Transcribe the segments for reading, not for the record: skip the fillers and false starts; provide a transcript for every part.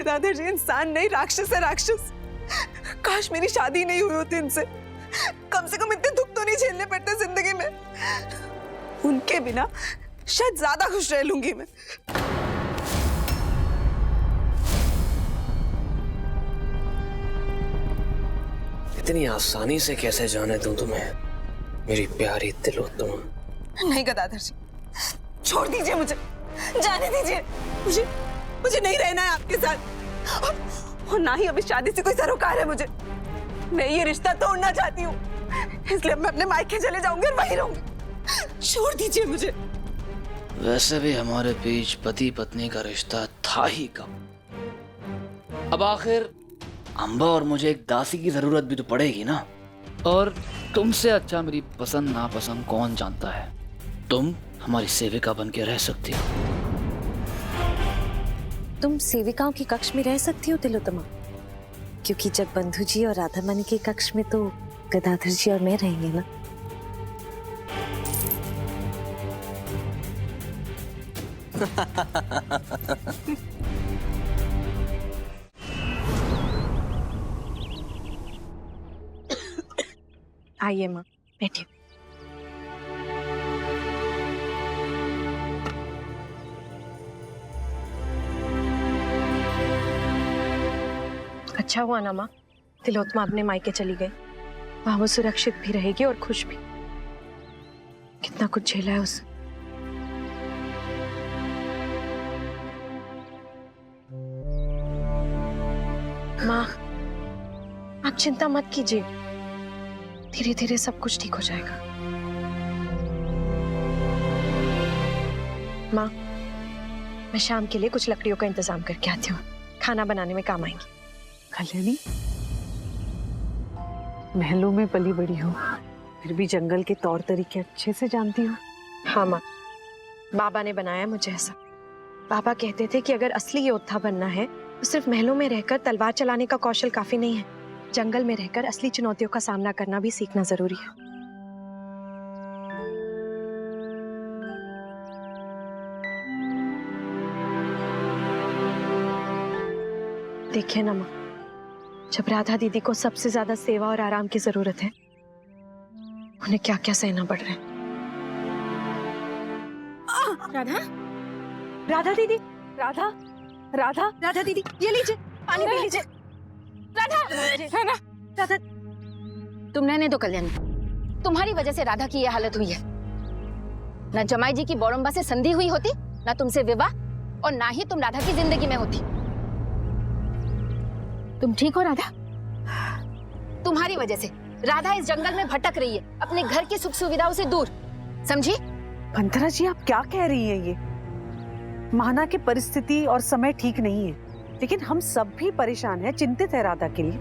गदाधर जी इंसान नहीं, राक्षस है, राक्षस। काश मेरी शादी नहीं हुई होती इनसे, कम से कम इतने दुख तो नहीं झेलने पड़ते जिंदगी में। उनके बिना शायद ज्यादा खुश रह लूंगी मैं। इतनी आसानी से कैसे जाने दूं तुम्हें, मेरी प्यारी तिलोत्तमा? नहीं गदाधर जी, छोड़ दीजिए मुझे, जाने दीजिए। मुझे नहीं रहना है आपके साथ, और ना ही अभी शादी से कोई सरोकार है मुझे। मैं ये रिश्ता तोड़ना चाहती हूँ, इसलिए मैं अपने मायके चले जाऊंगी और वहीं रहूंगी। छोड़ दीजिए मुझे। वैसे भी हमारे बीच पति पत्नी का रिश्ता था ही कब। अब आखिर अम्बा और मुझे एक दासी की जरूरत भी तो पड़ेगी ना। और तुमसे अच्छा मेरी पसंद नापसंद कौन जानता है। तुम हमारी सेविका बन के रह सकती हो। तुम सेविकाओं के कक्ष में रह सकती हो तिलोत्तमा, क्योंकि जब बंधु जी और राधा मणि के कक्ष में तो गदाधर जी और मैं रहेंगे ना। आइए माँ, बैठिए। अच्छा हुआ ना माँ, तिलोत्तमा अपने मायके चली गई। वहां वो सुरक्षित भी रहेगी और खुश भी। कितना कुछ झेला है उसने। माँ, आप चिंता मत कीजिए, धीरे धीरे सब कुछ ठीक हो जाएगा। माँ, मैं शाम के लिए कुछ लकड़ियों का इंतजाम करके आती हूँ, खाना बनाने में काम आएंगी। कल्याणी, महलों में पली बड़ी हो, फिर भी जंगल के तौर तरीके अच्छे से जानती हो। हाँ माँ, बाबा ने बनाया मुझे ऐसा। बाबा कहते थे कि अगर असली योद्धा बनना है तो सिर्फ महलों में रहकर तलवार चलाने का कौशल काफी नहीं है, जंगल में रहकर असली चुनौतियों का सामना करना भी सीखना जरूरी है। देखिए ना माँ, जब राधा दीदी को सबसे ज्यादा सेवा और आराम की जरूरत है, उन्हें क्या क्या सहना पड़ रहा है। राधा, राधा दीदी, राधा राधा राधा दीदी, ये लीजिए पानी पी लीजिए। राधा, राधा, तुम रहने दो कल्याणी, तुम्हारी वजह से राधा की ये हालत हुई है। न जमाई जी की बौरंबा से संधि हुई होती, न तुमसे विवाह, और ना ही तुम राधा की जिंदगी में होती। तुम ठीक हो राधा? तुम्हारी वजह से राधा इस जंगल में भटक रही है, अपने घर की सुख सुविधाओं से दूर, समझी? मंथरा जी, आप क्या कह रही हैं ये? माना कि परिस्थिति और समय ठीक नहीं है, लेकिन हम सब भी परेशान हैं, चिंतित है राधा के लिए।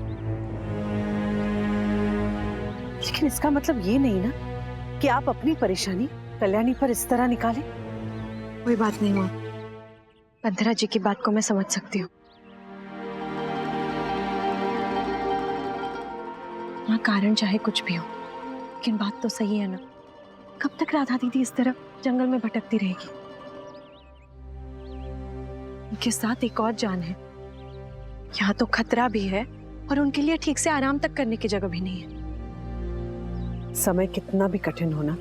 लेकिन इसका मतलब ये नहीं ना कि आप अपनी परेशानी कल्याणी पर इस तरह निकालें। कोई बात नहीं माँ, मंथरा जी की बात को मैं समझ सकती हूँ। माँ, कारण चाहे कुछ भी हो, लेकिन बात तो सही है ना। कब तक राधा दीदी इस तरह जंगल में भटकती रहेगी? उनके साथ एक और जान है, यहाँ तो खतरा भी है और उनके लिए ठीक से आराम तक करने की जगह भी नहीं है। समय कितना भी कठिन होना,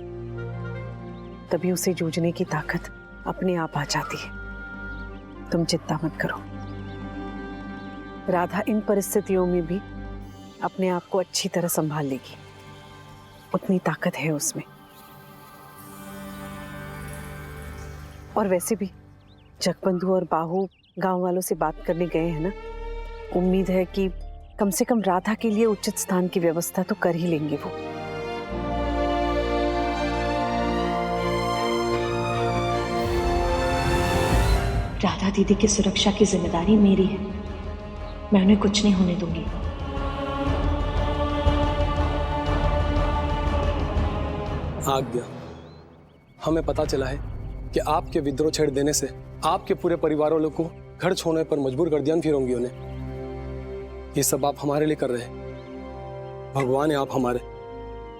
तभी उसे जूझने की ताकत अपने आप आ जाती है। तुम चिंता मत करो, राधा इन परिस्थितियों में भी अपने आप को अच्छी तरह संभाल लेगी, उतनी ताकत है उसमें। और वैसे भी जगबंधु और बाहु गांव वालों से बात करने गए हैं ना, उम्मीद है कि कम से कम राधा के लिए उचित स्थान की व्यवस्था तो कर ही लेंगे वो। राधा दीदी की सुरक्षा की जिम्मेदारी मेरी है, मैं उन्हें कुछ नहीं होने दूंगी। आज्ञा, हमें पता चला है कि आपके विद्रोह छेड़ देने से आपके पूरे परिवार वालों को घर छोड़ने पर मजबूर कर दिया फिर होंगी उन्हें। ये सब आप हमारे लिए कर रहे हैं। भगवान है आप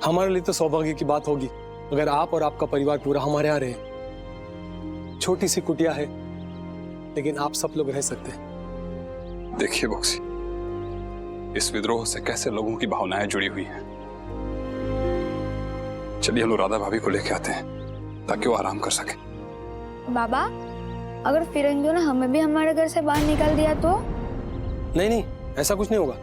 हमारे लिए तो सौभाग्य की बात होगी अगर आप और आपका परिवार पूरा हमारे यहाँ रहे। छोटी सी कुटिया है, लेकिन आप सब लोग रह सकते हैं। देखिए बॉक्सी, इस विद्रोह से कैसे लोगों की भावनाएं जुड़ी हुई हैं। चलिए हम लोग राधा भाभी को लेके आते हैं ताकि वो आराम कर सके। बाबा, अगर फिरंगियों ने हमें भी हमारे घर से बाहर निकाल दिया तो? नहीं नहीं, ऐसा कुछ नहीं होगा।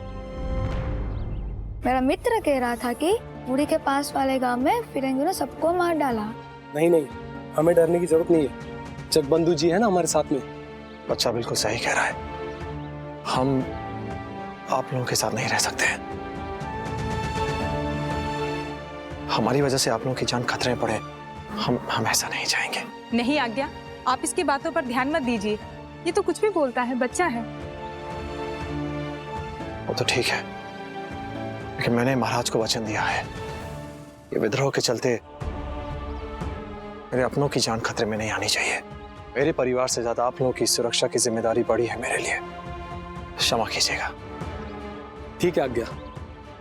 मेरा मित्र कह रहा था कि बूढ़ी के पास वाले गांव में फिरंगियों ने सबको मार डाला। नहीं नहीं, हमें डरने की जरूरत नहीं है। जगबंधु जी है ना हमारे साथ में। बच्चा बिल्कुल सही कह रहा है। हम आप लोगों के साथ नहीं रह सकते हैं। हमारी वजह से आप लोगों की जान खतरे में पड़े, हम ऐसा नहीं चाहेंगे। नहीं आज्ञा, आप इसकी बातों पर ध्यान मत दीजिए। ये तो कुछ भी बोलता है, बच्चा है। वो तो ठीक है, लेकिन मैंने महाराज को वचन दिया है ये विद्रोह के चलते मेरे अपनों की जान खतरे में नहीं आनी चाहिए। मेरे परिवार से ज्यादा आप लोगों की सुरक्षा की जिम्मेदारी बड़ी है मेरे लिए। क्षमा कीजिएगा। ठीक है आज्ञा,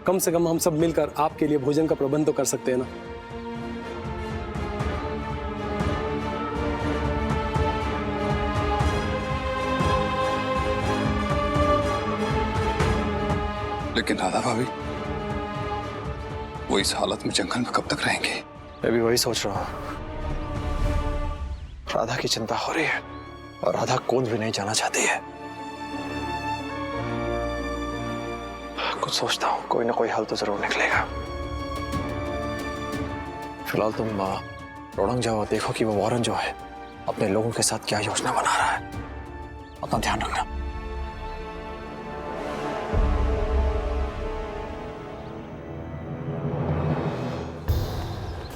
कम से कम हम सब मिलकर आपके लिए भोजन का प्रबंध तो कर सकते हैं ना। लेकिन राधा भाभी, वो इस हालत में जंगल में कब तक रहेंगे? मैं भी वही सोच रहा हूँ। राधा की चिंता हो रही है और राधा कूद भी नहीं जाना चाहती है। कुछ सोचता हूँ, कोई ना कोई हल तो जरूर निकलेगा। फिलहाल तुम रोड़ंग जाओ, देखो कि वो वॉरेन जो है अपने लोगों के साथ क्या योजना बना रहा है। अपना ध्यान रखना।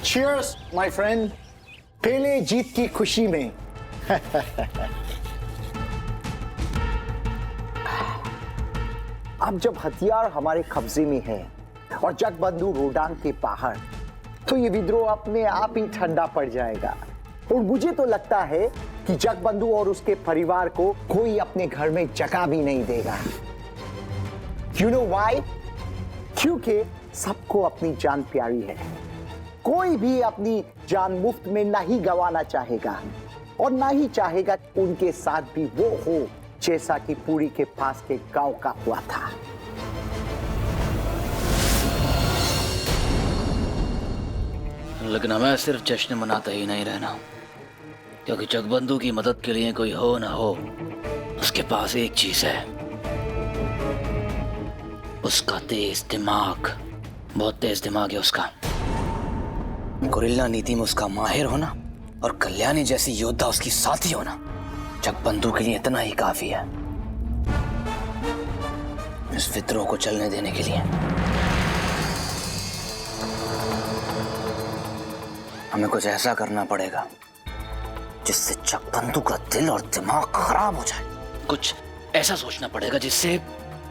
Cheers, my friend. पहले जीत की खुशी में। अब जब हथियार हमारे कब्जे में है और जगबंधु रोडांग के बाहर, तो ये विद्रोह अपने आप ही ठंडा पड़ जाएगा। और मुझे तो लगता है कि जगबंधु और उसके परिवार को कोई अपने घर में जगह भी नहीं देगा। You know why? क्योंकि सबको अपनी जान प्यारी है। कोई भी अपनी जान मुफ्त में नहीं गंवाना चाहेगा और ना ही चाहेगा उनके साथ भी वो हो जैसा कि पुरी के पास के गांव का हुआ था। लेकिन हमें सिर्फ जश्न मनाते ही नहीं रहना, क्योंकि जगबंधु की मदद के लिए कोई हो ना हो, उसके पास एक चीज है, उसका तेज दिमाग। बहुत तेज दिमाग है उसका। गुरिल्ला नीति में उसका माहिर होना और कल्याणी जैसी योद्धा उसकी साथी होना जगबंधु के लिए इतना ही काफी है इस विद्रोह को चलने देने के लिए। हमें कुछ ऐसा करना पड़ेगा जिससे जगबंधु का दिल और दिमाग खराब हो जाए। कुछ ऐसा सोचना पड़ेगा जिससे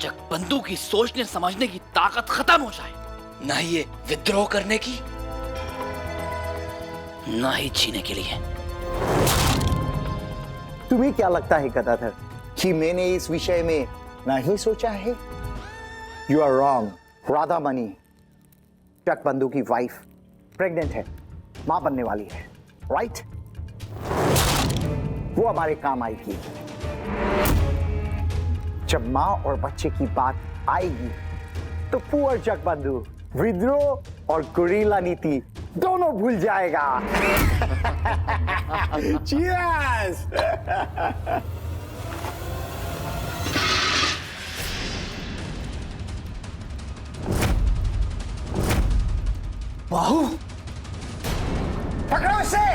जगबंधु की सोचने समझने की ताकत खत्म हो जाए। ना ही ये विद्रोह करने की, ना ही जीने के लिए। तुम्हें क्या लगता है गदाधर कि मैंने इस विषय में नहीं सोचा है? You are wrong. Radha Mani, Jagbandhu की वाइफ, प्रेग्नेंट है, मां बनने वाली है, राइट? वो हमारे काम आएगी। जब मां और बच्चे की बात आएगी तो पुअर जगबंधु विद्रोह और गुरिल्ला नीति दोनों भूल जाएगा। Cheers! बाहु, पकड़ो इसे।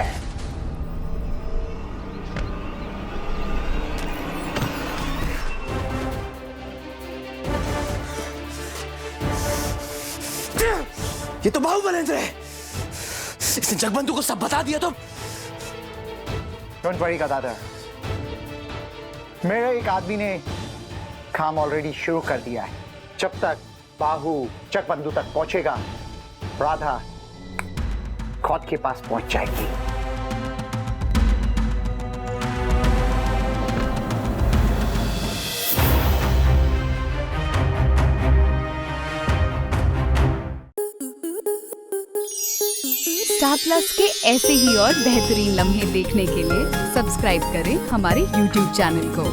ये तो बाहु बलेंद्र है। इसने जगबंधु को सब बता दिया तो। डोंट वरी गदाधर, मेरे एक आदमी ने काम ऑलरेडी शुरू कर दिया है। जब तक बाहु जगबंधु तक पहुंचेगा, राधा खौद के पास पहुंच जाएगी। स्टार प्लस के ऐसे ही और बेहतरीन लम्हे देखने के लिए सब्सक्राइब करें हमारे YouTube चैनल को।